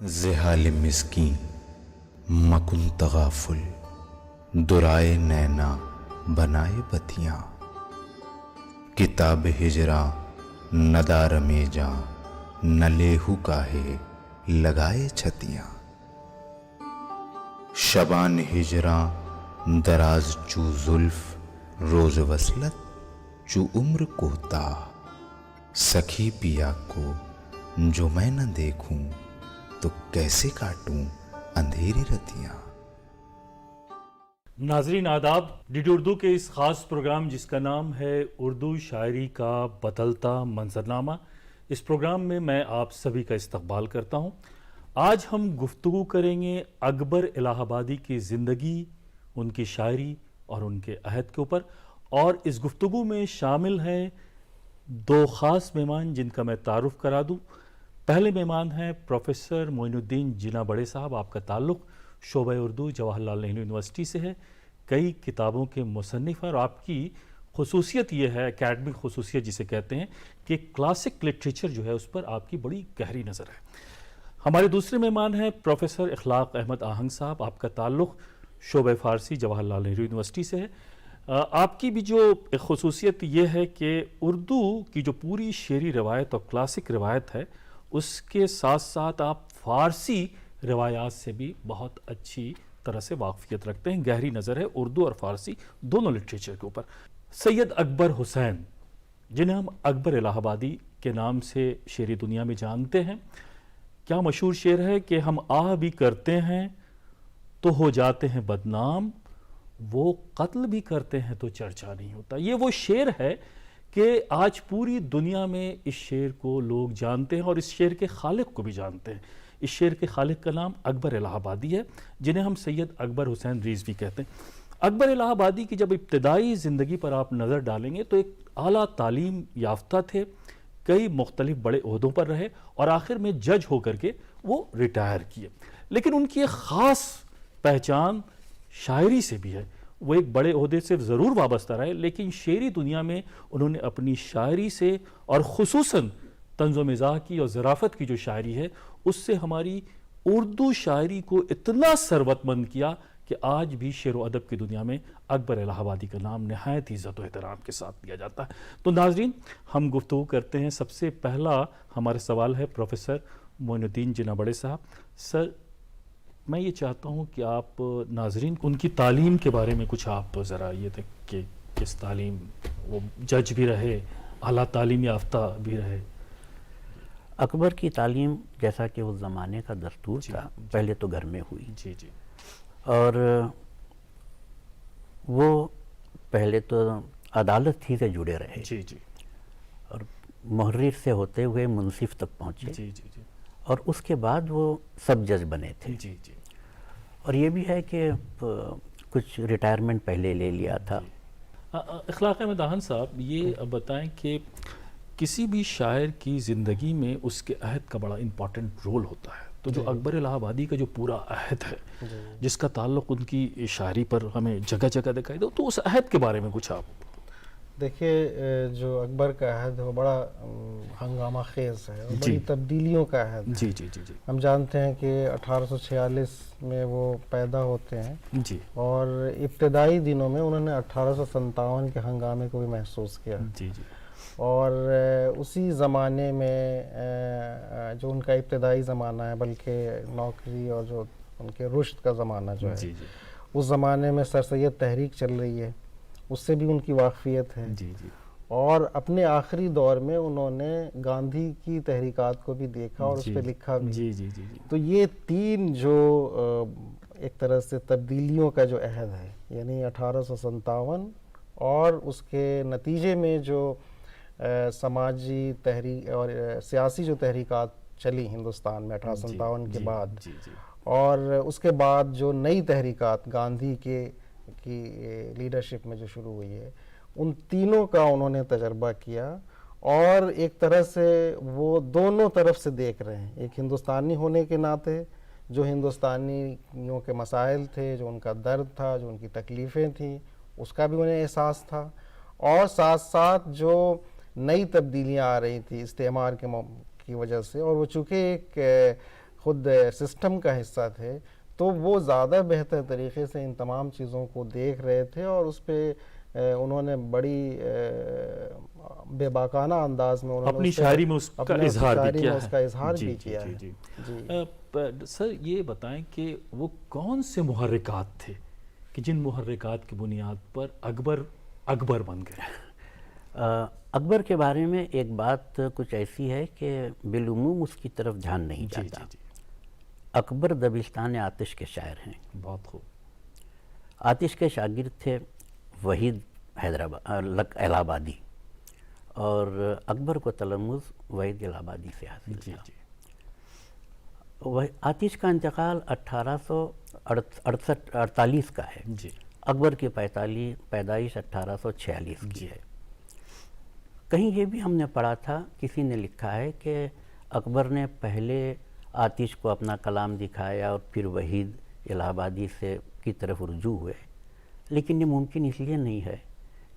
زحال مسکین مکن تغافل، درائے نینا بنائے بتیاں، کتاب ہجراں ندار میں جاں، نہ لیہو کاہے لگائے چھتیاں، شبان ہجراں دراز چو زلف، روز وصلت چو عمر کوتاہ، سکھی پیا کو جو میں نہ دیکھوں تو کیسے کاٹوں اندھیری رتیاں۔ ناظرین آداب، ڈی ڈی اردو کے اس خاص پروگرام جس کا نام ہے اردو شاعری کا بدلتا منظرنامہ، اس پروگرام میں آپ سبھی کا استقبال کرتا ہوں۔ آج ہم گفتگو کریں گے اکبر الہ آبادی کی زندگی، ان کی شاعری اور ان کے عہد کے اوپر، اور اس گفتگو میں شامل ہیں دو خاص مہمان جن کا میں تعارف کرا دوں۔ پہلے مہمان ہیں پروفیسر معین الدین جناح بڑے صاحب، آپ کا تعلق شعبہ اردو جواہر لال نہرو یونیورسٹی سے ہے، کئی کتابوں کے مصنف ہیں، اور آپ کی خصوصیت یہ ہے، اکیڈمک خصوصیت جسے کہتے ہیں، کہ کلاسک لٹریچر جو ہے اس پر آپ کی بڑی گہری نظر ہے۔ ہمارے دوسرے مہمان ہیں پروفیسر اخلاق احمد آہنگ صاحب، آپ کا تعلق شعبہ فارسی جواہر لال نہرو یونیورسٹی سے ہے۔ آپ کی بھی جو خصوصیت یہ ہے کہ اردو کی جو پوری شعری روایت اور کلاسک روایت ہے، اس کے ساتھ ساتھ آپ فارسی روایات سے بھی بہت اچھی طرح سے واقفیت رکھتے ہیں، گہری نظر ہے اردو اور فارسی دونوں لٹریچر کے اوپر۔ سید اکبر حسین، جنہیں ہم اکبر الہ آبادی کے نام سے شعری دنیا میں جانتے ہیں، کیا مشہور شعر ہے کہ ہم آہ بھی کرتے ہیں تو ہو جاتے ہیں بدنام، وہ قتل بھی کرتے ہیں تو چرچا نہیں ہوتا۔ یہ وہ شعر ہے کہ آج پوری دنیا میں اس شعر کو لوگ جانتے ہیں اور اس شعر کے خالق کو بھی جانتے ہیں۔ اس شعر کے خالق کا نام اکبر الہ آبادی ہے، جنہیں ہم سید اکبر حسین رضوی کہتے ہیں۔ اکبر الہ آبادی کی جب ابتدائی زندگی پر آپ نظر ڈالیں گے تو ایک اعلیٰ تعلیم یافتہ تھے، کئی مختلف بڑے عہدوں پر رہے اور آخر میں جج ہو کر کے وہ ریٹائر کیے۔ لیکن ان کی ایک خاص پہچان شاعری سے بھی ہے، وہ ایک بڑے عہدے سے ضرور وابستہ رہے، لیکن شعری دنیا میں انہوں نے اپنی شاعری سے، اور خصوصاً طنز و مزاح کی اور ظرافت کی جو شاعری ہے، اس سے ہماری اردو شاعری کو اتنا ثروت مند کیا کہ آج بھی شعر و ادب کی دنیا میں اکبر الہ آبادی کا نام نہایت عزت و احترام کے ساتھ لیا جاتا ہے۔ تو ناظرین، ہم گفتگو کرتے ہیں۔ سب سے پہلا ہمارا سوال ہے پروفیسر معین الدین جناح بڑے صاحب۔ سر، میں یہ چاہتا ہوں کہ آپ ناظرین کو ان کی تعلیم کے بارے میں کچھ آپ ذرا یہ تھے کہ کس تعلیم، وہ جج بھی رہے، اعلیٰ تعلیم یافتہ بھی رہے۔ اکبر کی تعلیم جیسا کہ اس زمانے کا دستور تھا، پہلے تو گھر میں ہوئی، جی جی، اور وہ پہلے تو عدالت ہی سے جڑے رہے، جی جی، اور محرر سے ہوتے ہوئے منصف تک پہنچے، جی جی جی، اور اس کے بعد وہ سب جج بنے تھے۔ جی جی، اور یہ بھی ہے کہ کچھ ریٹائرمنٹ پہلے لے لیا تھا۔ اخلاق احمد آہن صاحب، یہ بتائیں کہ کسی بھی شاعر کی زندگی میں اس کے عہد کا بڑا امپورٹنٹ رول ہوتا ہے، تو جو اکبر الہ آبادی کا جو پورا عہد ہے، جس کا تعلق ان کی شاعری پر ہمیں جگہ جگہ دکھائی دو، تو اس عہد کے بارے میں کچھ آپ۔ دیکھیے، جو اکبر کا عہد ہے وہ بڑا ہنگامہ خیز ہے اور بڑی تبدیلیوں کا عہد ہے۔ جی جی جی جی، ہم جانتے ہیں کہ 1846 میں وہ پیدا ہوتے ہیں، جی اور ابتدائی دنوں میں انہوں نے 1857 کے ہنگامے کو بھی محسوس کیا، جی جی، اور اسی زمانے میں جو ان کا ابتدائی زمانہ ہے، بلکہ نوکری اور جو ان کے رشد کا زمانہ جو ہے، جی جی، اس زمانے میں سر سید تحریک چل رہی ہے، اس سے بھی ان کی واقفیت ہے۔ جی جی، اور اپنے آخری دور میں انہوں نے گاندھی کی تحریکات کو بھی دیکھا اور اس پہ لکھا بھی۔ جی جی جی جی، تو یہ تین جو ایک طرح سے تبدیلیوں کا جو عہد ہے، یعنی 1857 اور اس کے نتیجے میں جو سماجی تحریک اور سیاسی جو تحریکات چلی ہندوستان میں 1857 کے بعد، اور اس کے بعد جو نئی تحریکات گاندھی کی لیڈرشپ میں جو شروع ہوئی ہے، ان تینوں کا انہوں نے تجربہ کیا، اور ایک طرح سے وہ دونوں طرف سے دیکھ رہے ہیں۔ ایک ہندوستانی ہونے کے ناطے جو ہندوستانیوں کے مسائل تھے، جو ان کا درد تھا، جو ان کی تکلیفیں تھیں، اس کا بھی انہیں احساس تھا، اور ساتھ ساتھ جو نئی تبدیلیاں آ رہی تھیں استعمار کی وجہ سے، اور وہ چونکہ ایک خود سسٹم کا حصہ تھے، تو وہ زیادہ بہتر طریقے سے ان تمام چیزوں کو دیکھ رہے تھے اور اس پہ انہوں نے بڑی بے باکانہ انداز میں انہوں نے اپنی شاعری میں اس کا اظہار بھی کیا ہے، اس کا اظہار بھی کیا ہے۔ جی سر یہ بتائیں کہ وہ کون سے محرکات تھے کہ جن محرکات کی بنیاد پر اکبر بن گئے؟ اکبر کے بارے میں ایک بات کچھ ایسی ہے کہ بالعموم اس کی طرف دھیان نہیں جاتا۔ اکبر دبستان آتش کے شاعر ہیں۔ بہت خوب۔ آتش کے شاگرد تھے وحید الہ آبادی، اور اکبر کو تلمذ وحید الہ آبادی سے حاصل تھا۔ آتش کا انتقال 1848 کا ہے، اکبر کی پیدائش 1846 کی ہے۔ کہیں یہ بھی ہم نے پڑھا تھا، کسی نے لکھا ہے کہ اکبر نے پہلے آتش کو اپنا کلام دکھایا اور پھر وحید الہ آبادی سے کی طرف رجوع ہوئے، لیکن یہ ممکن اس لیے نہیں ہے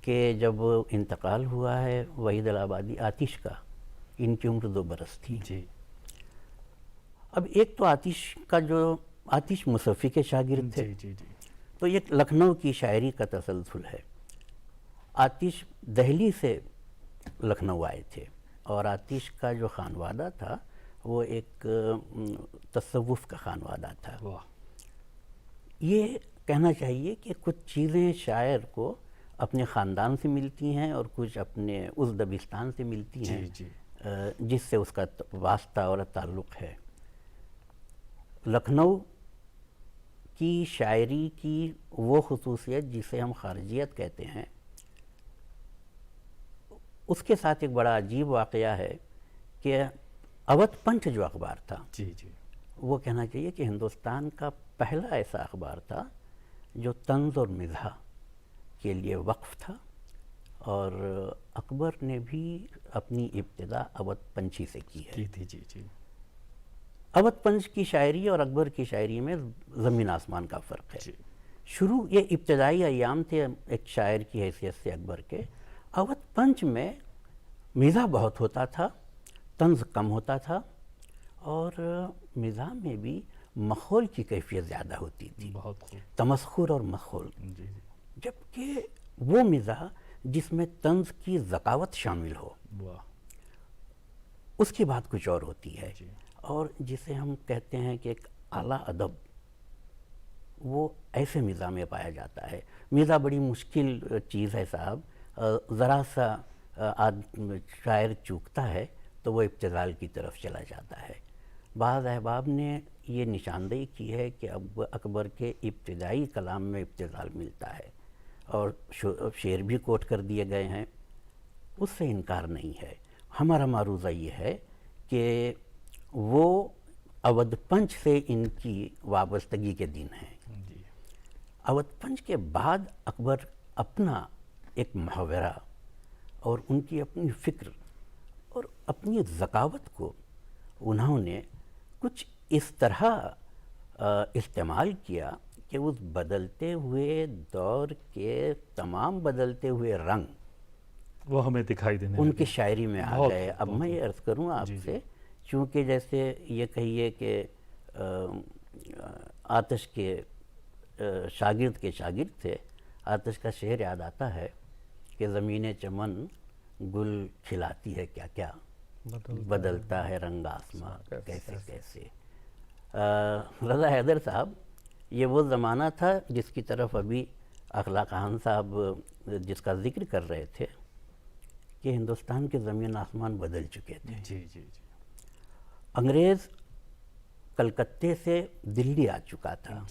کہ جب انتقال ہوا ہے وحید الہ آبادی آتش کا، ان کی عمر 2 برس تھی۔ اب ایک تو آتش مصفی کے شاگرد تھے، تو ایک لکھنؤ کی شاعری کا تسلسل ہے۔ آتش دہلی سے لکھنؤ آئے تھے، اور آتش کا جو خانوادہ تھا وہ ایک تصوف کا خانوادہ تھا۔ یہ کہنا چاہیے کہ کچھ چیزیں شاعر کو اپنے خاندان سے ملتی ہیں اور کچھ اپنے اس دبستان سے ملتی ہیں جس سے اس کا واسطہ اور تعلق ہے۔ لکھنؤ کی شاعری کی وہ خصوصیت جسے ہم خارجیت کہتے ہیں، اس کے ساتھ ایک بڑا عجیب واقعہ ہے کہ اودھ پنچ جو اخبار تھا، وہ کہنا چاہیے کہ ہندوستان کا پہلا ایسا اخبار تھا جو طنز اور مزاح کے لیے وقف تھا، اور اکبر نے بھی اپنی ابتدا اودھ پنچی سے کی ہے۔ اودھ پنچ کی شاعری اور اکبر کی شاعری میں زمین آسمان کا فرق ہے۔ شروع یہ ابتدائی ایام تھے ایک شاعر کی حیثیت سے اکبر کے، اودھ پنچ میں مزاح بہت ہوتا تھا، طنز کم ہوتا تھا، اور مزاح میں بھی مخول کی کیفیت زیادہ ہوتی تھی، تمسخر اور مخول، جبکہ وہ مزاح جس میں طنز کی ذکاوت شامل ہو اس کی بات کچھ اور ہوتی ہے، اور جسے ہم کہتے ہیں کہ ایک اعلیٰ ادب، وہ ایسے مزاح میں پایا جاتا ہے۔ مزاح بڑی مشکل چیز ہے صاحب، ذرا سا شاعر چوکتا ہے تو وہ ابتذال کی طرف چلا جاتا ہے۔ بعض احباب نے یہ نشاندہی کی ہے کہ اب اکبر کے ابتدائی کلام میں ابتذال ملتا ہے، اور شعر بھی کوٹ کر دیے گئے ہیں، اس سے انکار نہیں ہے۔ ہمارا معروضہ یہ ہے کہ وہ اودھ پنچ سے ان کی وابستگی کے دن ہیں۔ اودھ پنچ کے بعد اکبر اپنا ایک محاورہ اور ان کی اپنی فکر اور اپنی ذکاوت کو انہوں نے کچھ اس طرح استعمال کیا کہ اس بدلتے ہوئے دور کے تمام بدلتے ہوئے رنگ وہ ہمیں دکھائی دینے ان کی شاعری میں آ گئے۔ اب میں یہ عرض کروں آپ سے، چونکہ جیسے یہ کہیے کہ آتش کے شاگرد تھے، آتش کا شعر یاد آتا ہے کہ زمین چمن گل کھلاتی ہے کیا کیا، بدلتا ہے رنگ آسماں کیسے کیسے۔ رضا حیدر صاحب، یہ وہ زمانہ تھا جس کی طرف ابھی اخلاق خان صاحب جس کا ذکر کر رہے تھے کہ ہندوستان کے زمین آسمان بدل چکے تھے۔ انگریز کلکتے سے دلی آ چکا تھا،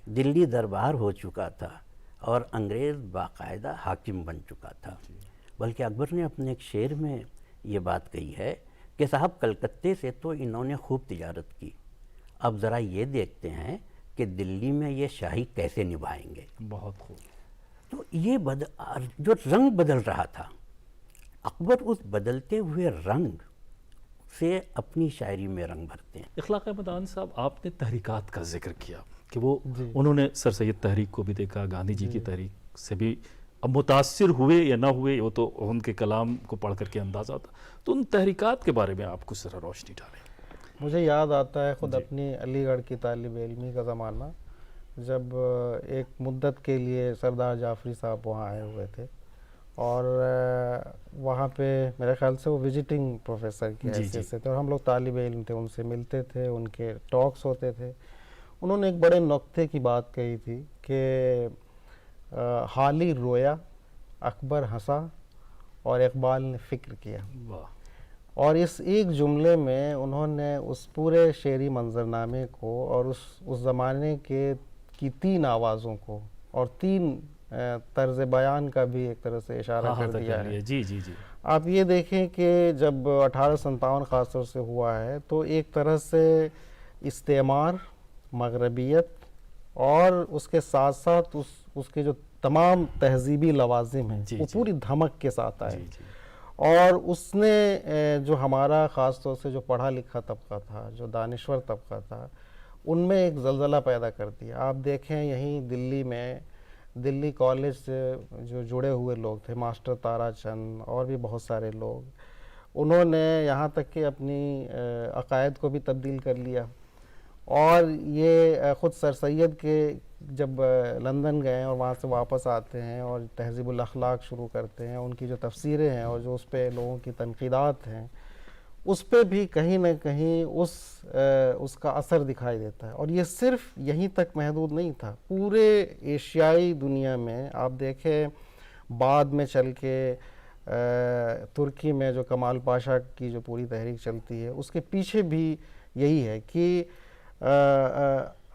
دلی دربار ہو چکا تھا، اور انگریز باقاعدہ حاکم بن چکا تھا۔ بلکہ اکبر نے اپنے ایک شعر میں یہ بات کہی ہے کہ صاحب کلکتے سے تو انہوں نے خوب تجارت کی، اب ذرا یہ دیکھتے ہیں کہ دلی میں یہ شاہی کیسے نبھائیں گے۔ بہت خوب۔ تو یہ جو رنگ بدل رہا تھا، اکبر اس بدلتے ہوئے رنگ سے اپنی شاعری میں رنگ بھرتے ہیں۔ اخلاق احمدان صاحب، آپ نے تحریکات کا ذکر کیا کہ وہ انہوں نے سر سید تحریک کو بھی دیکھا، گاندھی جی کی تحریک سے بھی اب متاثر ہوئے یا نہ ہوئے وہ تو ان کے کلام کو پڑھ کر کے اندازہ ہوتا، تو ان تحریکات کے بارے میں آپ کچھ ذرا روشنی ڈالیں۔ مجھے یاد آتا ہے خود اپنی علی گڑھ کی طالب علمی کا زمانہ، جب ایک مدت کے لیے سردار جعفری صاحب وہاں آئے ہوئے تھے، اور وہاں پہ میرے خیال سے وہ وزٹنگ پروفیسر کی حیثیت سے تھے، اور ہم لوگ طالب علم تھے، ان سے ملتے تھے، ان کے ٹاکس ہوتے تھے۔ انہوں نے ایک بڑے نکتے کی بات کہی تھی کہ حالی رویا، اکبر ہنسا اور اقبال نے فکر کیا۔ اور اس ایک جملے میں انہوں نے اس پورے شعری منظرنامے کو اور اس زمانے کی 3 آوازوں کو اور 3 طرز بیان کا بھی ایک طرح سے اشارہ کر دیا ہے۔ جی جی جی، آپ یہ دیکھیں کہ جب 1857 خاص طور سے ہوا ہے تو ایک طرح سے استعمار، مغربیت اور اس کے ساتھ ساتھ اس کے جو تمام تہذیبی لوازم ہیں وہ پوری دھمک کے ساتھ آئے، اور اس نے جو ہمارا خاص طور سے جو پڑھا لکھا طبقہ تھا، جو دانشور طبقہ تھا، ان میں ایک زلزلہ پیدا کر دیا۔ آپ دیکھیں یہیں دلی میں، دلی کالج سے جو جڑے ہوئے لوگ تھے، ماسٹر تارا چند اور بھی بہت سارے لوگ، انہوں نے یہاں تک کہ اپنی عقائد کو بھی تبدیل کر لیا۔ اور یہ خود سر سید کے جب لندن گئے اور وہاں سے واپس آتے ہیں اور تہذیب الاخلاق شروع کرتے ہیں، ان کی جو تفسیریں ہیں اور جو اس پہ لوگوں کی تنقیدات ہیں، اس پہ بھی کہیں نہ کہیں اس کا اثر دکھائی دیتا ہے۔ اور یہ صرف یہیں تک محدود نہیں تھا، پورے ایشیائی دنیا میں آپ دیکھیں، بعد میں چل کے ترکی میں جو کمال پاشا کی جو پوری تحریک چلتی ہے، اس کے پیچھے بھی یہی ہے کہ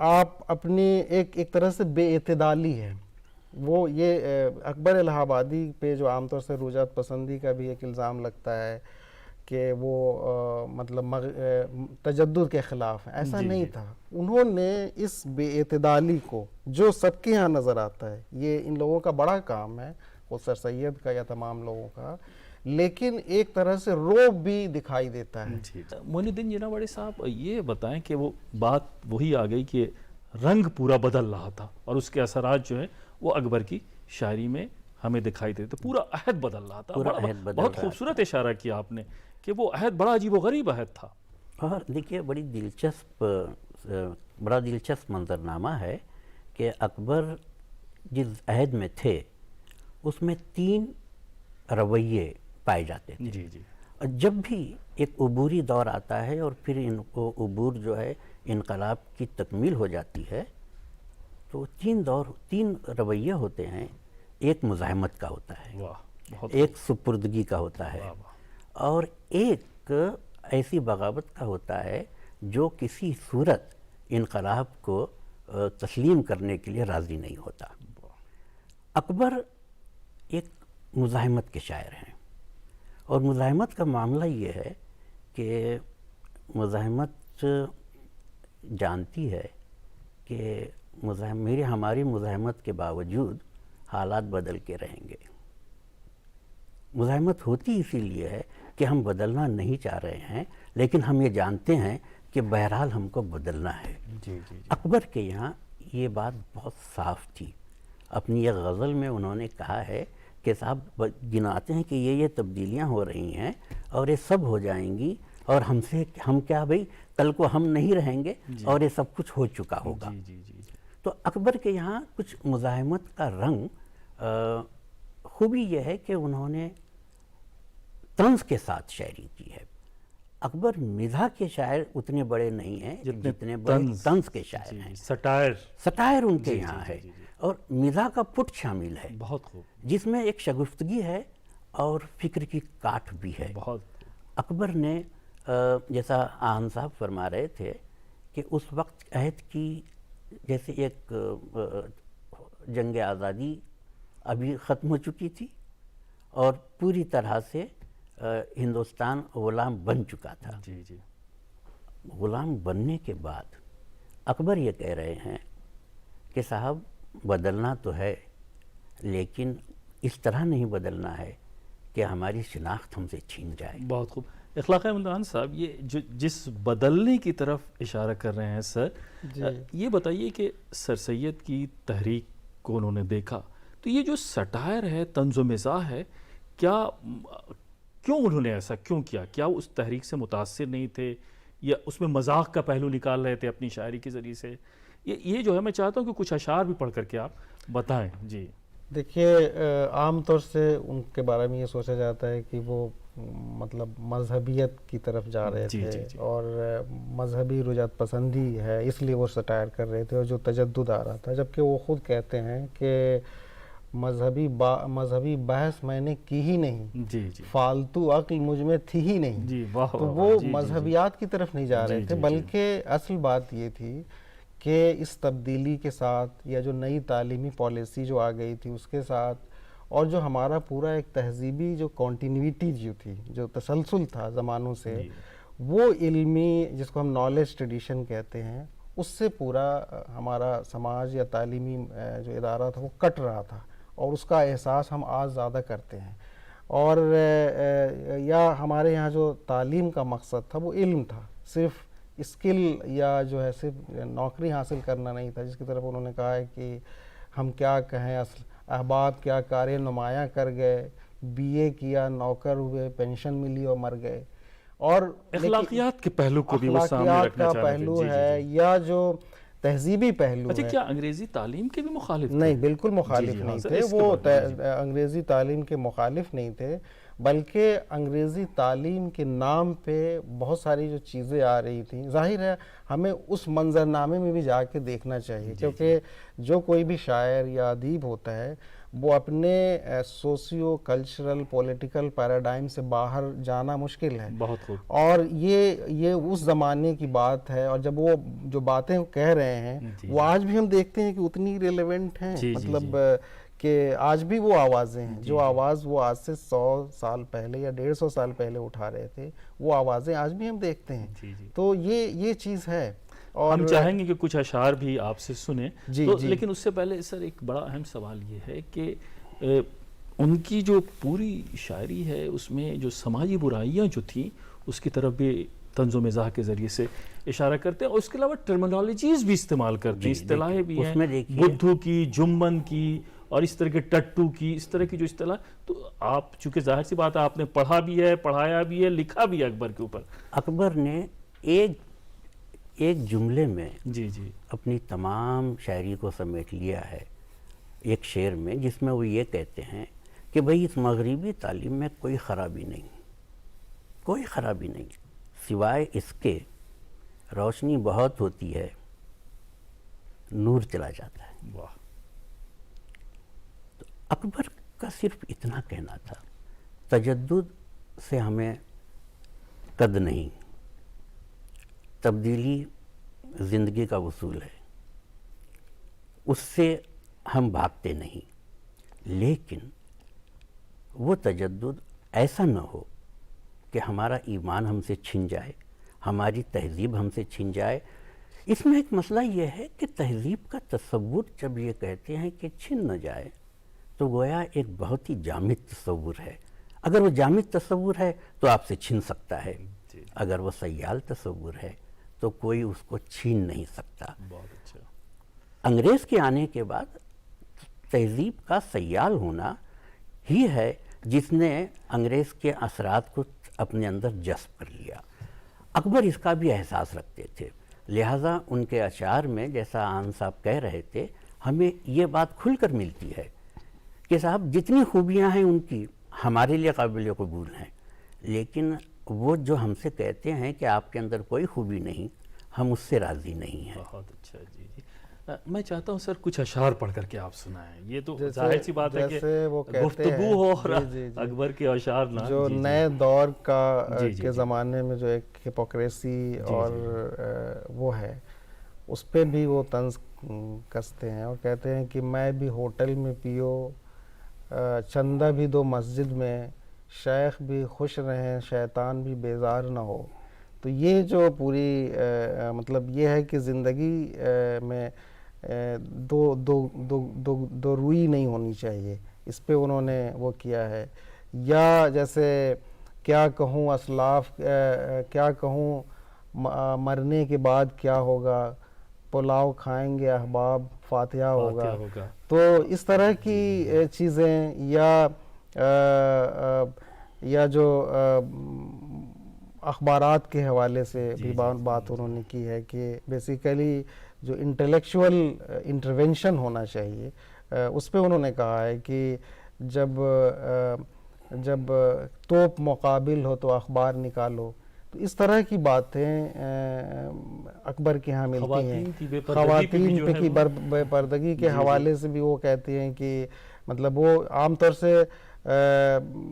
آپ اپنی ایک طرح سے بے اعتدالی ہے۔ وہ یہ اکبر الہ آبادی پہ جو عام طور سے رجعت پسندی کا بھی ایک الزام لگتا ہے کہ وہ مطلب تجدد کے خلاف ہے، ایسا نہیں تھا۔ انہوں نے اس بے اعتدالی کو، جو سب کے ہاں نظر آتا ہے، یہ ان لوگوں کا بڑا کام ہے، وہ سر سید کا یا تمام لوگوں کا، لیکن ایک طرح سے روب بھی دکھائی دیتا ہے۔ معین الدین جناواڑی صاحب، یہ بتائیں کہ وہ بات وہی آ گئی کہ رنگ پورا بدل رہا تھا اور اس کے اثرات جو ہیں وہ اکبر کی شاعری میں ہمیں دکھائی دیتے، پورا عہد بدل رہا تھا۔ بہت خوبصورت اشارہ کیا آپ نے کہ وہ عہد بڑا عجیب و غریب عہد تھا۔ اور دیکھیے، بڑا دلچسپ منظرنامہ ہے کہ اکبر جس عہد میں تھے اس میں 3 رویے پائے جاتے تھے۔ جی جی، جب بھی ایک عبوری دور آتا ہے اور پھر وہ عبور جو ہے انقلاب کی تکمیل ہو جاتی ہے، تو 3 رویے ہوتے ہیں۔ ایک مزاحمت کا ہوتا ہے، ایک سپردگی کا ہوتا ہے، اور ایک ایسی بغاوت کا ہوتا ہے جو کسی صورت انقلاب کو تسلیم کرنے کے لیے راضی نہیں ہوتا۔ اکبر ایک مزاحمت کے شاعر ہیں، اور مزاحمت کا معاملہ یہ ہے کہ مزاحمت جانتی ہے کہ ہماری مزاحمت کے باوجود حالات بدل کے رہیں گے۔ مزاحمت ہوتی اسی لیے ہے کہ ہم بدلنا نہیں چاہ رہے ہیں، لیکن ہم یہ جانتے ہیں کہ بہرحال ہم کو بدلنا ہے۔ اکبر کے یہاں یہ بات بہت صاف تھی۔ اپنی ایک غزل میں انہوں نے کہا ہے کہ صاحب گناتے ہیں کہ یہ تبدیلیاں ہو رہی ہیں اور یہ سب ہو جائیں گی، اور ہم کیا بھئی کل کو ہم نہیں رہیں گے اور یہ سب کچھ ہو چکا ہوگا۔ تو اکبر کے یہاں کچھ مزاحمت کا رنگ، خوبی یہ ہے کہ انہوں نے طنز کے ساتھ شاعری کی ہے۔ اکبر مزاح کے شاعر اتنے بڑے نہیں ہیں جتنے بڑے طنز کے شاعر ہیں۔ سٹائر ان کے یہاں ہے، اور مزاح کا پٹ شامل ہے، بہت خوب، جس میں ایک شگفتگی ہے اور فکر کی کاٹ بھی ہے۔ اکبر نے جیسا آہن صاحب فرما رہے تھے کہ اس وقت عہد کی جیسے ایک جنگ آزادی ابھی ختم ہو چکی تھی اور پوری طرح سے ہندوستان غلام بن چکا تھا۔ غلام بننے کے بعد اکبر یہ کہہ رہے ہیں کہ صاحب بدلنا تو ہے، لیکن اس طرح نہیں بدلنا ہے کہ ہماری شناخت ہم سے چھین جائے۔ بہت خوب۔ اخلاق امتحان صاحب، یہ جس بدلنے کی طرف اشارہ کر رہے ہیں سر، یہ بتائیے کہ سر سید کی تحریک کو انہوں نے دیکھا تو یہ جو سٹائر ہے، طنز و مزاح ہے، کیوں انہوں نے ایسا کیوں کیا؟ کیا اس تحریک سے متاثر نہیں تھے یا اس میں مذاق کا پہلو نکال رہے تھے اپنی شاعری کے ذریعے سے؟ یہ جو ہے میں چاہتا ہوں کہ کچھ اشعار بھی پڑھ کر کے آپ بتائیں. جی دیکھیے عام طور سے ان کے بارے میں یہ سوچا جاتا ہے کہ وہ مطلب مذہبیت کی طرف جا رہے تھے اور مذہبی رجعت پسندی ہے اس لیے وہ سٹائر کر رہے تھے اور جو تجدد آ رہا تھا، جبکہ وہ خود کہتے ہیں کہ مذہبی بحث میں نے کی ہی نہیں، فالتو عقل مجھ میں تھی ہی نہیں. تو وہ مذہبیات کی طرف نہیں جا رہے تھے، بلکہ اصل بات یہ تھی کہ اس تبدیلی کے ساتھ یا جو نئی تعلیمی پالیسی جو آ گئی تھی اس کے ساتھ، اور جو ہمارا پورا ایک تہذیبی جو کنٹینیوٹی جو تھی، جو تسلسل تھا زمانوں سے، وہ علمی جس کو ہم نالج ٹریڈیشن کہتے ہیں، اس سے پورا ہمارا سماج یا تعلیمی جو ادارہ تھا وہ کٹ رہا تھا، اور اس کا احساس ہم آج زیادہ کرتے ہیں. اور یا ہمارے یہاں جو تعلیم کا مقصد تھا وہ علم تھا، صرف اسکل یا جو ہے صرف نوکری حاصل کرنا نہیں تھا، جس کی طرف انہوں نے کہا ہے کہ ہم کیا کہیں، اصل احباب کیا کارے نمایاں کر گئے، بی اے کیا نوکر ہوئے، پینشن ملی اور مر گئے. اور اخلاقیات کے پہلو کو بھی وہ سامنے رکھنا اخلاقیات کا پہلو ہے یا جو تہذیبی پہلو ہے. اچھا، کیا انگریزی تعلیم کے بھی مخالف تھے؟ نہیں، بالکل مخالف نہیں تھے وہ. انگریزی تعلیم کے مخالف نہیں تھے، بلکہ انگریزی تعلیم کے نام پہ بہت ساری جو چیزیں آ رہی تھیں، ظاہر ہے ہمیں اس منظرنامے میں بھی جا کے دیکھنا چاہیے، کیونکہ جو کوئی بھی شاعر یا ادیب ہوتا ہے وہ اپنے سوسیو کلچرل پولیٹیکل پیراڈائم سے باہر جانا مشکل ہے. بہت خوب. اور یہ اس زمانے کی بات ہے، اور جب وہ جو باتیں کہہ رہے ہیں وہ آج بھی ہم دیکھتے ہیں کہ اتنی ریلیونٹ ہیں. مطلب کہ آج بھی وہ آوازیں ہیں، جو آواز وہ آج سے 100 سال پہلے یا 150 سال پہلے اٹھا رہے تھے، وہ آوازیں آج بھی ہم دیکھتے ہیں. تو یہ چیز ہے. اور ہم چاہیں گے کہ کچھ اشعار بھی آپ سے سنیں، لیکن اس سے پہلے سر ایک بڑا اہم سوال یہ ہے کہ ان کی جو پوری شاعری ہے اس میں جو سماجی برائیاں جو تھیں اس کی طرف بھی طنز و مزاح کے ذریعے سے اشارہ کرتے ہیں، اور اس کے علاوہ ٹرمینالوجیز بھی استعمال کرتے ہیں، اصطلاحیں بھی ہیں، بدھو کی، جمن کی، اور اس طرح کے ٹٹو کی، اس طرح کی جو اصطلاح. تو آپ چونکہ ظاہر سی بات ہے آپ نے پڑھا بھی ہے، پڑھایا بھی ہے، لکھا بھی ہے اکبر کے اوپر. اکبر نے ایک جملے میں اپنی تمام شاعری کو سمیٹ لیا ہے ایک شعر میں، جس میں وہ یہ کہتے ہیں کہ بھئی اس مغربی تعلیم میں کوئی خرابی نہیں، کوئی خرابی نہیں، سوائے اس کے روشنی بہت ہوتی ہے، نور چلا جاتا ہے. واہ. تو اکبر کا صرف اتنا کہنا تھا، تجدد سے ہمیں قد نہیں، تبدیلی زندگی کا اصول ہے، اس سے ہم بھاگتے نہیں، لیکن وہ تجدد ایسا نہ ہو کہ ہمارا ایمان ہم سے چھن جائے، ہماری تہذیب ہم سے چھن جائے. اس میں ایک مسئلہ یہ ہے کہ تہذیب کا تصور جب یہ کہتے ہیں کہ چھن نہ جائے تو گویا ایک بہت ہی جامد تصور ہے. اگر وہ جامد تصور ہے تو آپ سے چھن سکتا ہے، اگر وہ سیال تصور ہے تو کوئی اس کو چھین نہیں سکتا. بہت اچھا. انگریز کے آنے کے بعد تہذیب کا سیال ہونا ہی ہے جس نے انگریز کے اثرات کو اپنے اندر جذب کر لیا. اکبر اس کا بھی احساس رکھتے تھے، لہٰذا ان کے اشعار میں جیسا آن صاحب کہہ رہے تھے، ہمیں یہ بات کھل کر ملتی ہے کہ صاحب جتنی خوبیاں ہیں ان کی ہمارے لیے قابل قبول ہیں، لیکن وہ جو ہم سے کہتے ہیں کہ آپ کے اندر کوئی خوبی نہیں، ہم اس سے راضی نہیں ہیں. بہت اچھا. جی. میں چاہتا ہوں سر کچھ اشعار پڑھ کر کے آپ سنائیں. یہ تو ظاہر سی بات ہے کہ گفتگو ہو اور اکبر کے اشعار نہ جو نئے دور کا کے زمانے میں جو ایک ہپوکریسی اور وہ ہے، اس پہ بھی وہ طنز کستے ہیں اور کہتے ہیں کہ میں بھی ہوٹل میں پیو، چندہ بھی دو مسجد میں، شیخ بھی خوش رہیں شیطان بھی بیزار نہ ہو. تو یہ جو پوری مطلب یہ ہے کہ زندگی میں دو روئی نہیں ہونی چاہیے، اس پہ انہوں نے وہ کیا ہے. یا جیسے کیا کہوں اسلاف، کیا کہوں مرنے کے بعد کیا ہوگا، پلاؤ کھائیں گے احباب فاتحہ ہوگا. تو اس طرح کی چیزیں، یا جو اخبارات کے حوالے سے بھی بات انہوں نے کی ہے کہ بیسیکلی جو انٹلیکچوئل انٹرونشن ہونا چاہیے اس پہ انہوں نے کہا ہے کہ جب توپ مقابل ہو تو اخبار نکالو. تو اس طرح کی باتیں اکبر کے ہاں ملتی ہیں. خواتین کی بے پردگی کے حوالے سے بھی وہ کہتے ہیں کہ مطلب وہ عام طور سے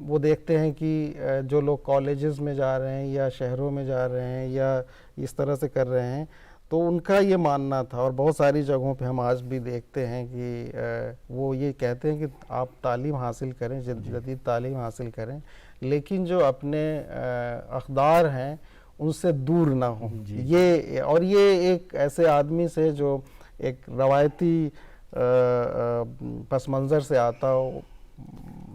وہ دیکھتے ہیں کہ جو لوگ کالجز میں جا رہے ہیں یا شہروں میں جا رہے ہیں یا اس طرح سے کر رہے ہیں تو ان کا یہ ماننا تھا, اور بہت ساری جگہوں پہ ہم آج بھی دیکھتے ہیں کہ وہ یہ کہتے ہیں کہ آپ تعلیم حاصل کریں, جدید تعلیم حاصل کریں, لیکن جو اپنے اقدار ہیں ان سے دور نہ ہوں. یہ ایک ایسے آدمی سے جو ایک روایتی پس منظر سے آتا ہو,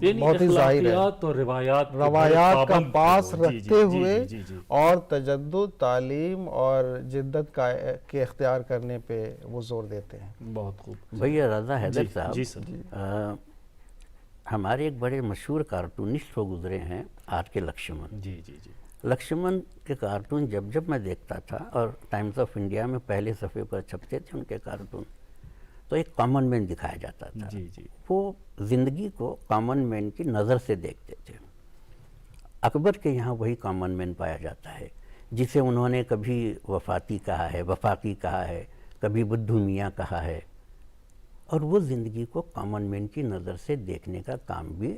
بہت ہی ظاہر ہے, اور روایات کا پاس رکھتے ہوئے اور تجدد, تعلیم اور جدت کے اختیار کرنے پہ وہ زور دیتے ہیں. بہت خوب. بھیا رضا حیدر صاحب ہمارے ایک بڑے مشہور کارٹونسٹ ہو گزرے ہیں آر کے لکشمن. لکشمن کے کارٹون جب میں دیکھتا تھا, اور ٹائمز آف انڈیا میں پہلے صفحے پر چھپتے تھے ان کے کارٹون, تو ایک کامن مین دکھایا جاتا تھا. وہ زندگی کو کامن مین کی نظر سے دیکھتے تھے. اکبر کے یہاں وہی کامن مین پایا جاتا ہے جسے انہوں نے کبھی وفاتی کہا ہے, وفاقی کہا ہے, کبھی بدھو میاں کہا ہے, اور وہ زندگی کو کامن مین کی نظر سے دیکھنے کا کام بھی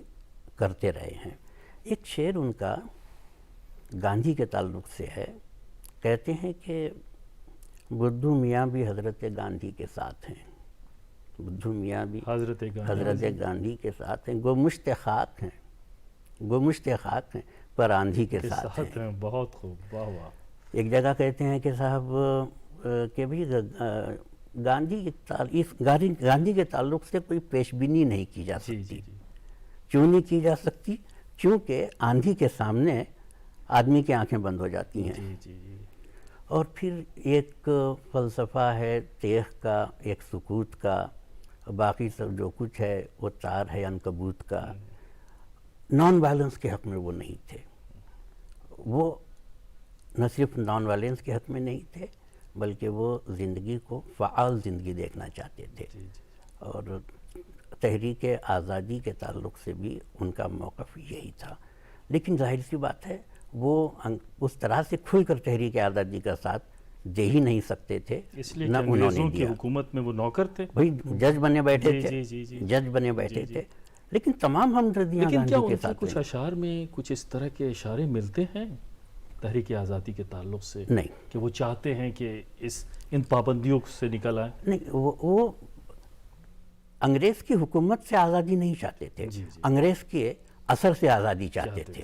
کرتے رہے ہیں. ایک شعر ان کا گاندھی کے تعلق سے ہے, کہتے ہیں کہ بدھو میاں بھی حضرت گاندھی کے ساتھ ہیں, بدھو میاں بھی حضرت گاندھی کے ساتھ ہیں, گمشت خاک ہیں, گمشت خاک ہیں پر آندھی کے ساتھ ہیں. بہت خوب, واہ واہ. ایک جگہ کہتے ہیں کہ صاحب کہ بھئی گاندھی کے تعلق سے کوئی پیش بینی نہیں کی جا سکتی. کیوں نہیں کی جا سکتی؟ کیونکہ آندھی کے سامنے آدمی کی آنکھیں بند ہو جاتی ہیں. اور پھر ایک فلسفہ ہے تیغ کا, ایک سکوت کا, باقی سب جو کچھ ہے وہ تار ہے عنکبوت کا. نان وائلنس کے حق میں وہ نہیں تھے. وہ نہ صرف نان وائلنس کے حق میں نہیں تھے بلکہ وہ زندگی کو فعال زندگی دیکھنا چاہتے تھے. اور تحریک آزادی کے تعلق سے بھی ان کا موقف یہی تھا. لیکن ظاہر سی بات ہے وہ اس طرح سے کھل کر تحریک آزادی کا ساتھ دے ہی نہیں سکتے تھے, اس لیے کہ انگریزوں کی حکومت میں وہ نوکر تھے. بھئی جج بنے بیٹھے تھے, جج بنے بیٹھے تھے, لیکن تمام ہمدردیاں گاندھی کے ساتھ. کچھ اشعار میں کچھ اس طرح کے اشارے ملتے ہیں تحریک آزادی کے تعلق سے؟ نہیں, کہ وہ چاہتے ہیں کہ ان پابندیوں سے نکل آئے. نہیں, وہ انگریز کی حکومت سے آزادی نہیں چاہتے تھے, انگریز کے اثر سے آزادی چاہتے تھے.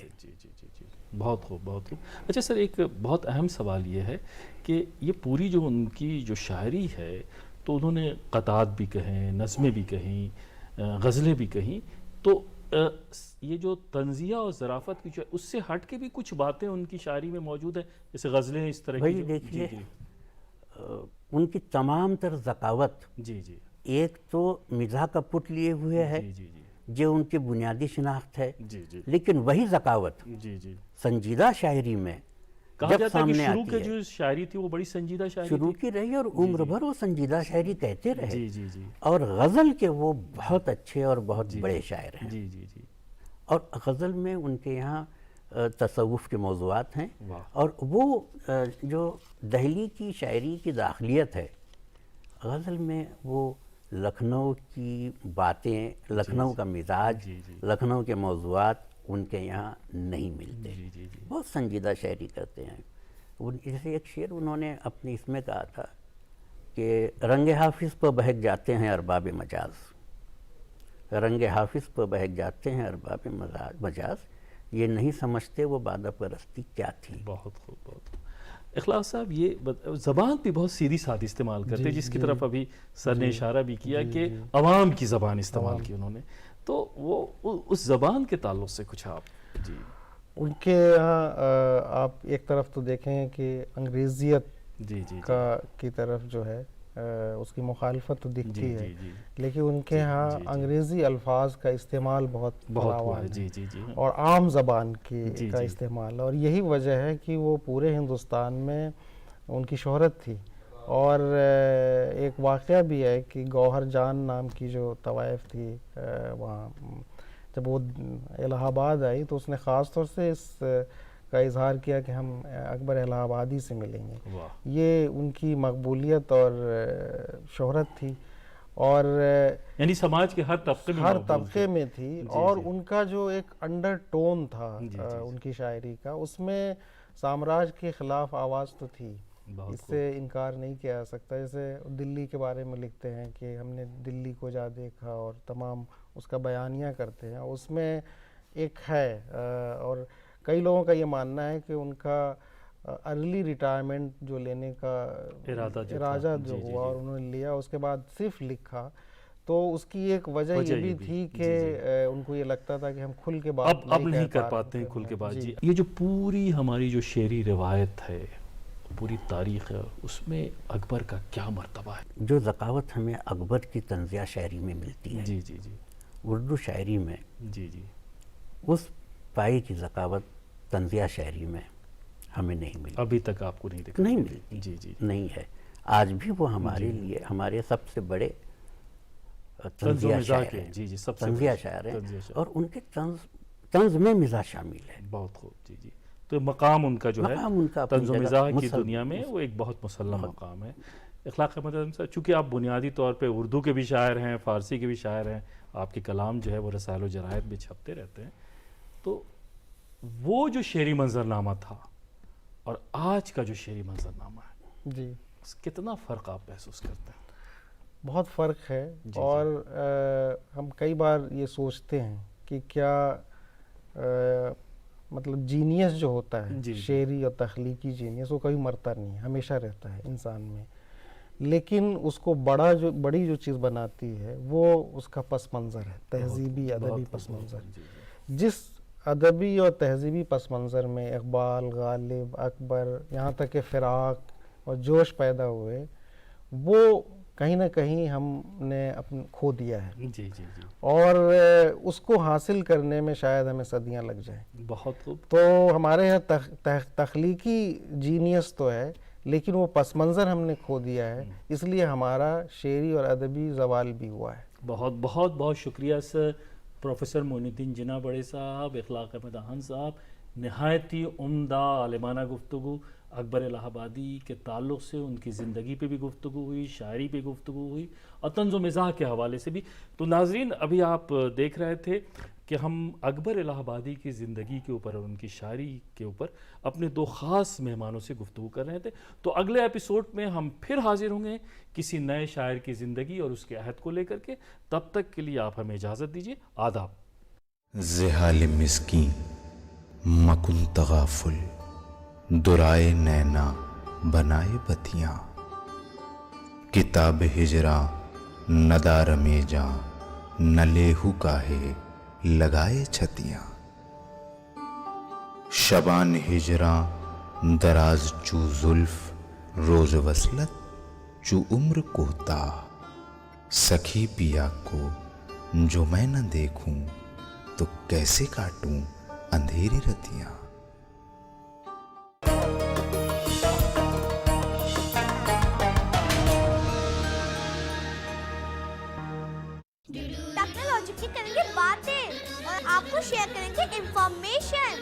بہت خوب, بہت خوب. اچھا سر, ایک بہت اہم سوال یہ ہے کہ یہ پوری جو ان کی جو شاعری ہے تو انہوں نے قطعات بھی کہیں, نظمیں بھی کہیں, غزلیں بھی کہیں, تو یہ جو تنزیہ اور ظرافت کی جو اس سے ہٹ کے بھی کچھ باتیں ان کی شاعری میں موجود ہیں, جیسے غزلیں اس طرح کی. دیکھیے ان کی تمام تر ذکاوت ایک تو مزاح کا پٹ لیے ہوئے ہے جو ان کی بنیادی شناخت ہے, لیکن وہی ذکاوت سنجیدہ شاعری میں کہا جاتا ہے کہ شروع کے جو شاعری تھی وہ بڑی سنجیدہ شاعری شروع کی رہی, اور عمر بھر وہ سنجیدہ شاعری کہتے رہے. اور غزل کے وہ بہت اچھے اور بہت بڑے شاعر ہیں. اور غزل میں ان کے یہاں تصوف کے موضوعات ہیں, اور وہ جو دہلی کی شاعری کی داخلیت ہے غزل میں, وہ لکھنؤ کی باتیں, لکھنؤ کا مزاج, لکھنؤ کے موضوعات ان کے یہاں نہیں ملتے. بہت سنجیدہ شاعری کرتے ہیں. جیسے ایک شعر انہوں نے اپنے اس میں کہا تھا کہ رنگ حافظ پر بہک جاتے ہیں ارباب مجاز, رنگ حافظ پر بہک جاتے ہیں ارباب مجاز, یہ نہیں سمجھتے وہ بادہ پرستی کیا تھی. بہت خوب, بہت خوب. اخلاق صاحب, یہ زبان بھی بہت سیدھی سادھی استعمال کرتے ہیں, جس کی طرف ابھی سر نے اشارہ بھی کیا کہ عوام کی زبان استعمال کی انہوں نے, تو وہ اس زبان کے تعلق سے کچھ آپ ان کے یہاں آپ ایک طرف تو دیکھیں کہ انگریزیت کی طرف جو ہے اس کی مخالفت تو دکھتی جی ہے، جی جی لیکن ان کے ہاں انگریزی الفاظ کا استعمال بہت بہت ہوا فراوان ہے، ہے جی جی جی اور عام زبان جی کا جی استعمال، اور یہی وجہ ہے کہ وہ پورے ہندوستان میں ان کی شہرت تھی۔ اور ایک واقعہ بھی ہے کہ گوہر جان نام کی جو طوائف تھی وہاں، جب وہ الہ آباد آئی تو اس نے خاص طور سے اس کا اظہار کیا کہ ہم اکبر الہ آبادی سے ملیں گے۔ واہ، یہ ان کی مقبولیت اور شہرت تھی، اور یعنی سماج کے ہر طبقے میں ہر مقبول طبقے تھے۔ میں تھی، جی اور جی ان کا جو ایک انڈر ٹون تھا جی جی ان کی شاعری کا، اس میں سامراج کے خلاف آواز تو تھی، بہت اس خوب۔ سے انکار نہیں کیا جا سکتا۔ جیسے دلی کے بارے میں لکھتے ہیں کہ ہم نے دلی کو جا دیکھا، اور تمام اس کا بیانیہ کرتے ہیں، اس میں ایک ہے، اور کئی لوگوں کا یہ ماننا ہے کہ ان کا ارلی ریٹائرمنٹ جو لینے کا ارادہ جو ارادہ تھا، جو جی جی ہوا جی، اور انہوں نے لیا، اس کے بعد صرف لکھا، تو اس کی ایک وجہ وجہ یہ بھی بھی، تھی جی کہ جی، ان کو یہ لگتا تھا کہ ہم کھل کے بات اب نہیں کہہ کر پا پاتے رہے ہیں کھل کے بات۔ جی۔ جی، یہ جو پوری ہماری جو شعری روایت ہے، پوری تاریخ ہے، اس میں اکبر کا کیا مرتبہ ہے؟ جو ذکاوت ہمیں اکبر کی طنزیہ شاعری میں ملتی ہے، جی جی جی اردو شاعری میں جی جی، اس پائی کی ذکاوت طنزیہ شاعری میں ہمیں نہیں ملی، ابھی تک آپ کو نہیں دکھا؟ نہیں ملتی، جی جی، نہیں ہے۔ آج بھی وہ ہمارے لیے ہمارے سب سے بڑے طنز و طنزیہ مزاح شاعر کے، ہیں، جی جی، سب سے طنزیہ بڑے شاعر ہیں، طنزیہ شاعر، اور ان کے طنز میں مزاح شامل ہے۔ بہت خوب، جی جی۔ تو مقام ان کا جو ہے مقام ان کا اپنی طنز و جگہ مزاح کی مسلم، دنیا میں وہ ایک بہت مسلم مقام ہے۔ اخلاق احمد اعظم صاحب، چونکہ آپ بنیادی طور پہ اردو کے بھی شاعر ہیں، فارسی کے بھی شاعر ہیں، آپ کے کلام جو ہے وہ رسائل و جرائد میں چھپتے رہتے ہیں، تو وہ جو شعری منظرنامہ تھا اور آج کا جو شعری منظرنامہ ہے، جی، کتنا فرق آپ محسوس کرتے ہیں؟ بہت فرق ہے، جی اور ہم کئی بار یہ سوچتے ہیں کہ کیا مطلب جینیس جو ہوتا ہے، جی جی، شعری اور تخلیقی جینیس، وہ کبھی مرتا نہیں، ہمیشہ رہتا ہے انسان میں، لیکن اس کو بڑی جو چیز بناتی ہے وہ اس کا پس منظر ہے، تہذیبی ادبی پس منظر۔ جی جی، جس ادبی اور تہذیبی پس منظر میں اقبال، غالب، اکبر، یہاں تک کہ فراق اور جوش پیدا ہوئے، وہ کہیں نہ کہیں ہم نے کھو دیا ہے، جی جی جی، اور اس کو حاصل کرنے میں شاید ہمیں صدیاں لگ جائیں۔ بہت خوب۔ تو ہمارے یہاں تخلیقی جینیس تو ہے، لیکن وہ پس منظر ہم نے کھو دیا ہے، اس لیے ہمارا شعری اور ادبی زوال بھی ہوا ہے۔ بہت بہت بہت شکریہ سر، پروفیسر معین الدین جناح بڑے صاحب، اخلاق احمد اعظم صاحب، نہایت ہی عمدہ عالمانہ گفتگو اکبر الہ آبادی کے تعلق سے، ان کی زندگی پہ بھی گفتگو ہوئی، شاعری پہ گفتگو ہوئی، اور طنز و مزاح کے حوالے سے بھی۔ تو ناظرین، ابھی آپ دیکھ رہے تھے کہ ہم اکبر الہ آبادی کی زندگی کے اوپر اور ان کی شاعری کے اوپر اپنے دو خاص مہمانوں سے گفتگو کر رہے تھے۔ تو اگلے ایپیسوڈ میں ہم پھر حاضر ہوں گے کسی نئے شاعر کی زندگی اور اس کے عہد کو لے کر کے۔ تب تک کے لیے آپ ہمیں اجازت دیجیے، آداب۔ زحال مسکین مکن تغافل، درائے نینا بنائے بتیاں، کتاب ہجراں ندار میں جاں، نہ لیہو کاہے لگائے چھتیاں، شبان ہجراں دراز چو زلف، روز وصلت چو عمر کوتاہ، سکھی پیا کو جو میں نہ دیکھوں تو کیسے کاٹوں اندھیری رتیاں۔ ٹیکنالوجی کی کریں گے باتیں اور آپ کو شیئر کریں گے انفارمیشن۔